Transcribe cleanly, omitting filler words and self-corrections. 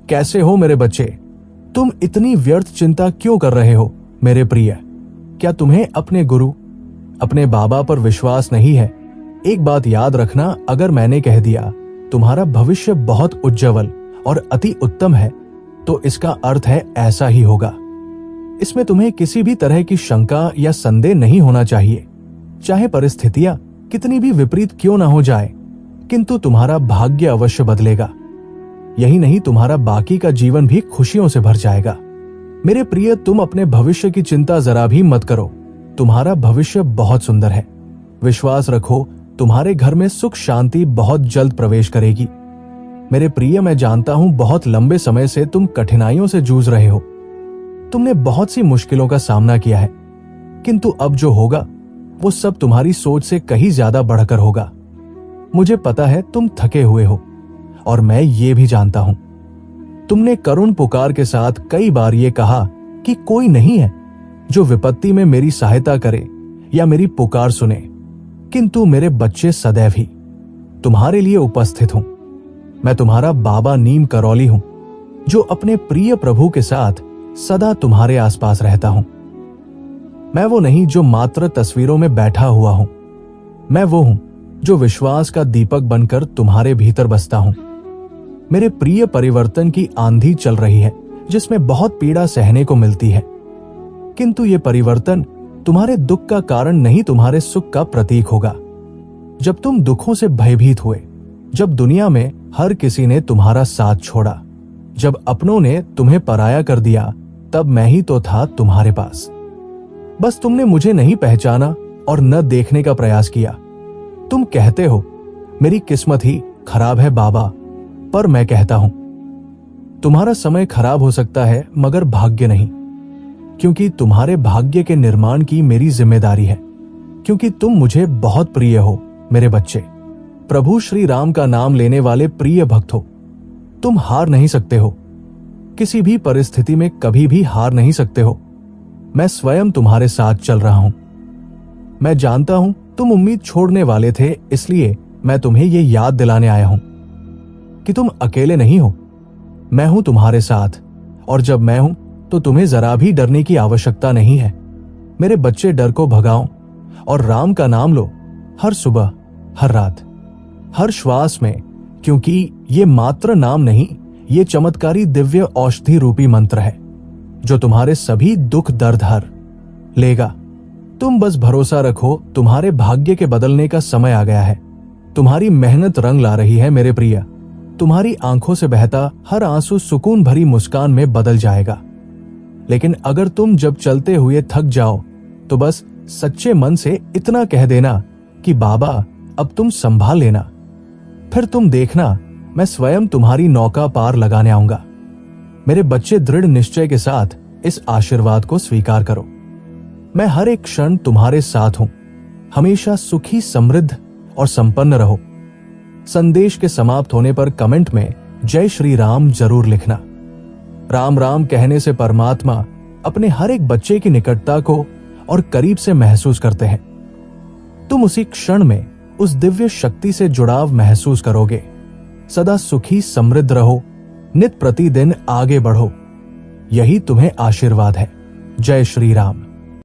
कैसे हो मेरे बच्चे? तुम इतनी व्यर्थ चिंता क्यों कर रहे हो मेरे प्रिय? क्या तुम्हें अपने गुरु, अपने बाबा पर विश्वास नहीं है? एक बात याद रखना, अगर मैंने कह दिया तुम्हारा भविष्य बहुत उज्जवल और अति उत्तम है, तो इसका अर्थ है ऐसा ही होगा। इसमें तुम्हें किसी भी तरह की शंका या संदेह नहीं होना चाहिए। चाहे परिस्थितियां कितनी भी विपरीत क्यों ना हो जाए, किंतु तुम्हारा भाग्य अवश्य बदलेगा। यही नहीं, तुम्हारा बाकी का जीवन भी खुशियों से भर जाएगा। मेरे प्रिय, तुम अपने भविष्य की चिंता जरा भी मत करो। तुम्हारा भविष्य बहुत सुंदर है। विश्वास रखो, तुम्हारे घर में सुख शांति बहुत जल्द प्रवेश करेगी। मेरे प्रिय, मैं जानता हूं बहुत लंबे समय से तुम कठिनाइयों से जूझ रहे हो। तुमने बहुत सी मुश्किलों का सामना किया है, किंतु अब जो होगा वो सब तुम्हारी सोच से कहीं ज्यादा बढ़कर होगा। मुझे पता है तुम थके हुए हो, और मैं ये भी जानता हूं। तुमने करुण पुकार के साथ कई बार ये कहा कि कोई नहीं है जो विपत्ति में मेरी सहायता करे या मेरी पुकार सुने, किंतु मेरे बच्चे सदैव ही तुम्हारे लिए उपस्थित हूं। मैं तुम्हारा बाबा नीम करौली हूं, जो अपने प्रिय प्रभु के साथ सदा तुम्हारे आसपास रहता हूं। मैं वो नहीं जो मात्र तस्वीरों में बैठा हुआ हूं। मैं वो हूं जो विश्वास का दीपक बनकर तुम्हारे भीतर बसता हूं। मेरे प्रिय, परिवर्तन की आंधी चल रही है, जिसमें बहुत पीड़ा सहने को मिलती है, किंतु ये परिवर्तन तुम्हारे दुख का कारण नहीं, तुम्हारे सुख का प्रतीक होगा। जब तुम दुखों से भयभीत हुए, जब दुनिया में हर किसी ने तुम्हारा साथ छोड़ा, जब अपनों ने तुम्हें पराया कर दिया, तब मैं ही तो था तुम्हारे पास। बस तुमने मुझे नहीं पहचाना और न देखने का प्रयास किया। तुम कहते हो मेरी किस्मत ही खराब है बाबा, पर मैं कहता हूं तुम्हारा समय खराब हो सकता है, मगर भाग्य नहीं, क्योंकि तुम्हारे भाग्य के निर्माण की मेरी जिम्मेदारी है। क्योंकि तुम मुझे बहुत प्रिय हो मेरे बच्चे। प्रभु श्री राम का नाम लेने वाले प्रिय भक्त हो। तुम हार नहीं सकते हो, किसी भी परिस्थिति में कभी भी हार नहीं सकते हो। मैं स्वयं तुम्हारे साथ चल रहा हूं। मैं जानता हूं तुम उम्मीद छोड़ने वाले थे, इसलिए मैं तुम्हें यह याद दिलाने आया हूं कि तुम अकेले नहीं हो। मैं हूं तुम्हारे साथ, और जब मैं हूं तो तुम्हें जरा भी डरने की आवश्यकता नहीं है। मेरे बच्चे, डर को भगाओ और राम का नाम लो, हर सुबह, हर रात, हर श्वास में, क्योंकि ये मात्र नाम नहीं, ये चमत्कारी दिव्य औषधि रूपी मंत्र है जो तुम्हारे सभी दुख दर्द हर लेगा। तुम बस भरोसा रखो, तुम्हारे भाग्य के बदलने का समय आ गया है। तुम्हारी मेहनत रंग ला रही है मेरे प्रिय। तुम्हारी आंखों से बहता हर आंसू सुकून भरी मुस्कान में बदल जाएगा। लेकिन अगर तुम जब चलते हुए थक जाओ, तो बस सच्चे मन से इतना कह देना कि बाबा अब तुम संभाल लेना। फिर तुम देखना, मैं स्वयं तुम्हारी नौका पार लगाने आऊंगा। मेरे बच्चे, दृढ़ निश्चय के साथ इस आशीर्वाद को स्वीकार करो। मैं हर एक क्षण तुम्हारे साथ हूं। हमेशा सुखी, समृद्ध और संपन्न रहो। संदेश के समाप्त होने पर कमेंट में जय श्री राम जरूर लिखना। राम राम कहने से परमात्मा अपने हर एक बच्चे की निकटता को और करीब से महसूस करते हैं। तुम उसी क्षण में उस दिव्य शक्ति से जुड़ाव महसूस करोगे। सदा सुखी, समृद्ध रहो, नित प्रतिदिन आगे बढ़ो। यही तुम्हें आशीर्वाद है। जय श्री राम।